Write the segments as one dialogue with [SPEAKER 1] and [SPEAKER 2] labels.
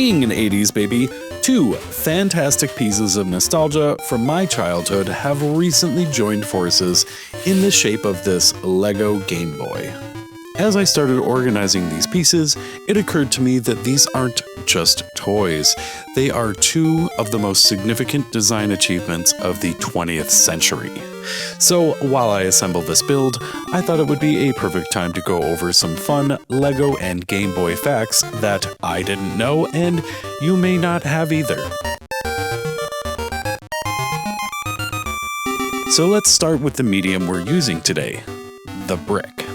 [SPEAKER 1] Being an 80s baby, two fantastic pieces of nostalgia from my childhood have recently joined forces in the shape of this Lego Game Boy. As I started organizing these pieces, it occurred to me that these aren't just toys. They are two of the most significant design achievements of the 20th century. So while I assemble this build, I thought it would be a perfect time to go over some fun Lego and Game Boy facts that I didn't know and you may not have either. So let's start with the medium we're using today, the brick.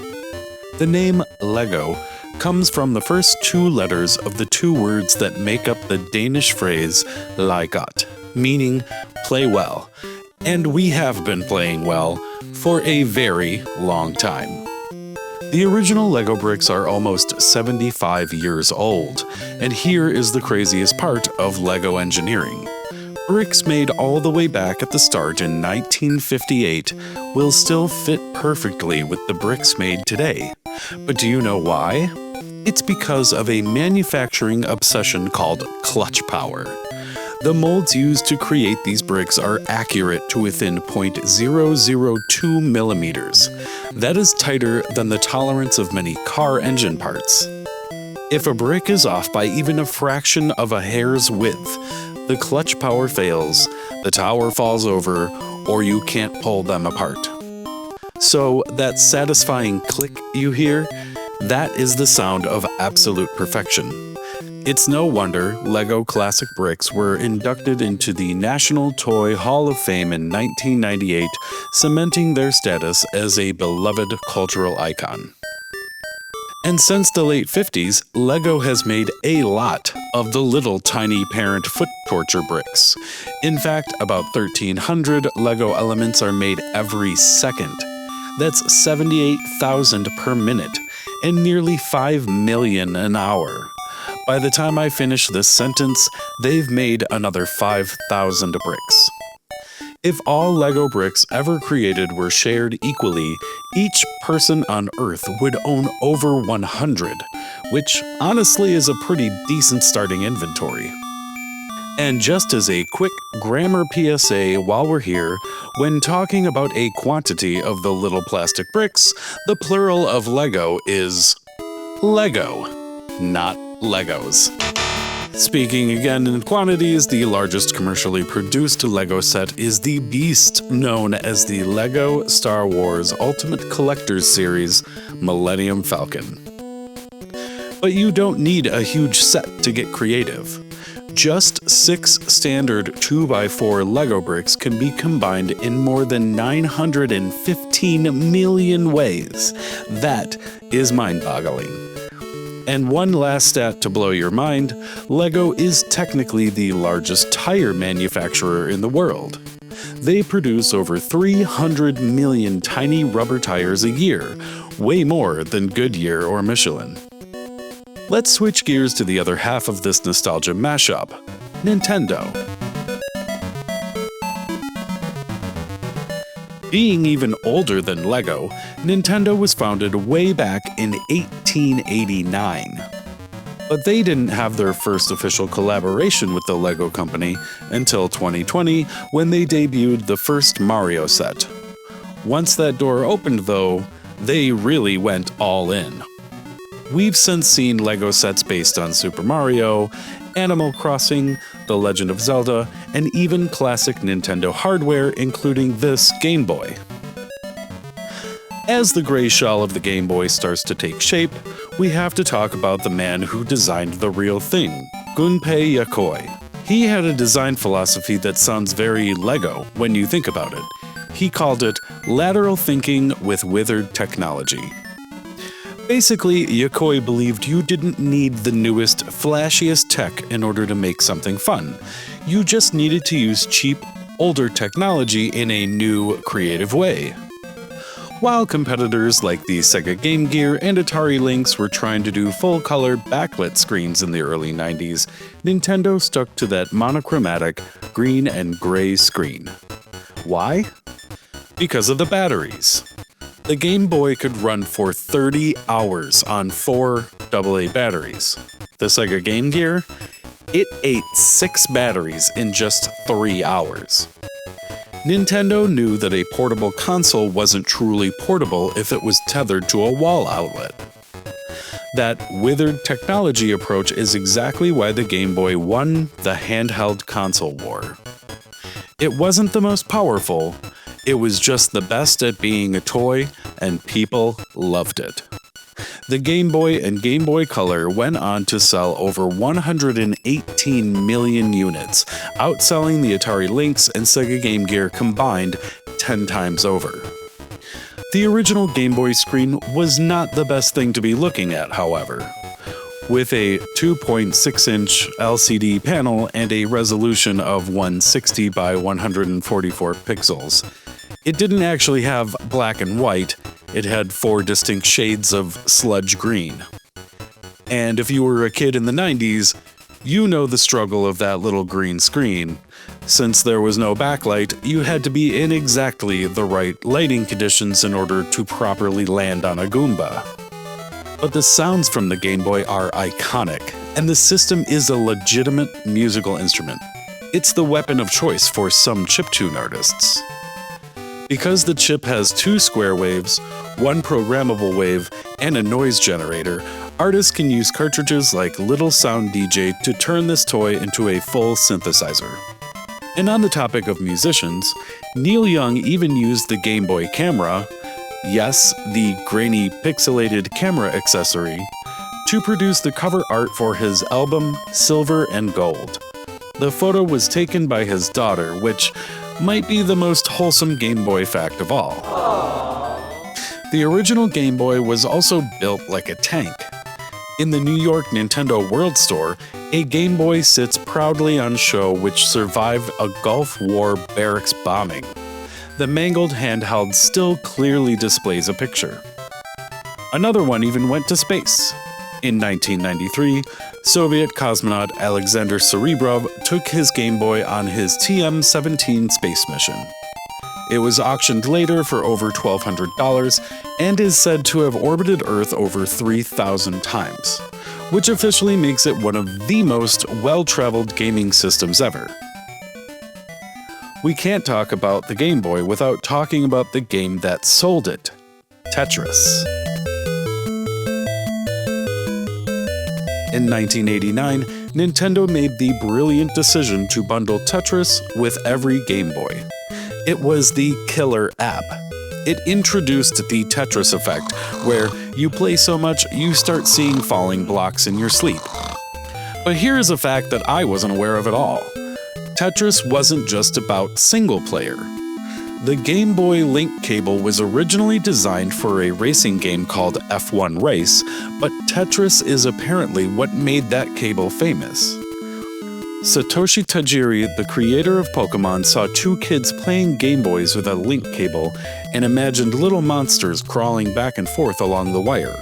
[SPEAKER 1] The name Lego comes from the first two letters of the two words that make up the Danish phrase "leg godt," meaning play well. And we have been playing well for a very long time. The original Lego bricks are almost 75 years old, and here is the craziest part of Lego engineering. Bricks made all the way back at the start in 1958 will still fit perfectly with the bricks made today. But do you know why? It's because of a manufacturing obsession called clutch power. The molds used to create these bricks are accurate to within 0.002 millimeters. That is tighter than the tolerance of many car engine parts. If a brick is off by even a fraction of a hair's width, the clutch power fails, the tower falls over, or you can't pull them apart. So that satisfying click you hear, that is the sound of absolute perfection. It's no wonder Lego classic bricks were inducted into the National Toy Hall of Fame in 1998, cementing their status as a beloved cultural icon. And since the late 50s, Lego has made a lot of the little tiny parent foot torture bricks. In fact, about 1,300 Lego elements are made every second. That's 78,000 per minute, and nearly 5 million an hour. By the time I finish this sentence, they've made another 5,000 bricks. If all Lego bricks ever created were shared equally, each person on Earth would own over 100, which honestly is a pretty decent starting inventory. And just as a quick grammar PSA while we're here, when talking about a quantity of the little plastic bricks, the plural of Lego is Lego, not Legos. Speaking again in quantities, the largest commercially produced Lego set is the beast known as the Lego Star Wars Ultimate Collector's Series Millennium Falcon. But you don't need a huge set to get creative. Just 6 standard 2x4 Lego bricks can be combined in more than 915 million ways. That is mind-boggling. And one last stat to blow your mind, Lego is technically the largest tire manufacturer in the world. They produce over 300 million tiny rubber tires a year, way more than Goodyear or Michelin. Let's switch gears to the other half of this nostalgia mashup, Nintendo. Being even older than Lego, Nintendo was founded way back in 1889. But they didn't have their first official collaboration with the Lego company until 2020 when they debuted the first Mario set. Once that door opened though, they really went all in. We've since seen Lego sets based on Super Mario, Animal Crossing, The Legend of Zelda, and even classic Nintendo hardware, including this Game Boy. As the gray shell of the Game Boy starts to take shape, we have to talk about the man who designed the real thing, Gunpei Yokoi. He had a design philosophy that sounds very Lego when you think about it. He called it lateral thinking with withered technology. Basically, Yokoi believed you didn't need the newest, flashiest tech in order to make something fun. You just needed to use cheap, older technology in a new, creative way. While competitors like the Sega Game Gear and Atari Lynx were trying to do full-color backlit screens in the early 90s, Nintendo stuck to that monochromatic green and gray screen. Why? Because of the batteries. The Game Boy could run for 30 hours on 4 AA batteries. The Sega Game Gear? It ate 6 batteries in just 3 hours. Nintendo knew that a portable console wasn't truly portable if it was tethered to a wall outlet. That withered technology approach is exactly why the Game Boy won the handheld console war. It wasn't the most powerful, it was just the best at being a toy, and people loved it. The Game Boy and Game Boy Color went on to sell over 118 million units, outselling the Atari Lynx and Sega Game Gear combined 10 times over. The original Game Boy screen was not the best thing to be looking at, however. With a 2.6-inch LCD panel and a resolution of 160 by 144 pixels, it didn't actually have black and white, it had 4 distinct shades of sludge green. And if you were a kid in the 90s, you know the struggle of that little green screen. Since there was no backlight, you had to be in exactly the right lighting conditions in order to properly land on a Goomba. But the sounds from the Game Boy are iconic, and the system is a legitimate musical instrument. It's the weapon of choice for some chiptune artists. Because the chip has 2 square waves, 1 programmable wave, and a noise generator, artists can use cartridges like Little Sound DJ to turn this toy into a full synthesizer. And on the topic of musicians, Neil Young even used the Game Boy camera, yes, the grainy pixelated camera accessory, to produce the cover art for his album Silver and Gold. The photo was taken by his daughter, which might be the most wholesome Game Boy fact of all. The original Game Boy was also built like a tank. In the New York Nintendo World Store, a Game Boy sits proudly on show which survived a Gulf War barracks bombing. The mangled handheld still clearly displays a picture. Another one even went to space. In 1993, Soviet cosmonaut Alexander Serebrov took his Game Boy on his TM-17 space mission. It was auctioned later for over $1,200 and is said to have orbited Earth over 3,000 times, which officially makes it one of the most well-traveled gaming systems ever. We can't talk about the Game Boy without talking about the game that sold it, Tetris. In 1989, Nintendo made the brilliant decision to bundle Tetris with every Game Boy. It was the killer app. It introduced the Tetris effect, where you play so much you start seeing falling blocks in your sleep. But here's a fact that I wasn't aware of at all. Tetris wasn't just about single player. The Game Boy link cable was originally designed for a racing game called F1 Race, but Tetris is apparently what made that cable famous. Satoshi Tajiri, the creator of Pokemon, saw 2 kids playing Game Boys with a link cable and imagined little monsters crawling back and forth along the wire.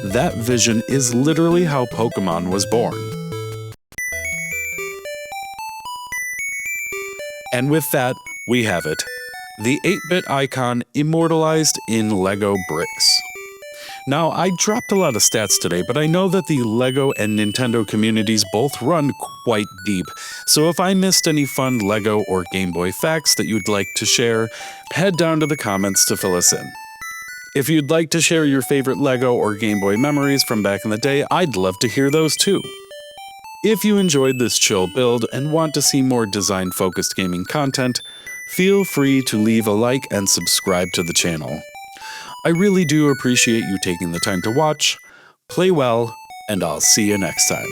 [SPEAKER 1] That vision is literally how Pokemon was born. And with that, we have it. The 8-bit icon immortalized in LEGO bricks. Now, I dropped a lot of stats today, but I know that the LEGO and Nintendo communities both run quite deep, so if I missed any fun LEGO or Game Boy facts that you'd like to share, head down to the comments to fill us in. If you'd like to share your favorite LEGO or Game Boy memories from back in the day, I'd love to hear those too. If you enjoyed this chill build and want to see more design-focused gaming content, feel free to leave a like and subscribe to the channel. I really do appreciate you taking the time to watch. Play well, and I'll see you next time.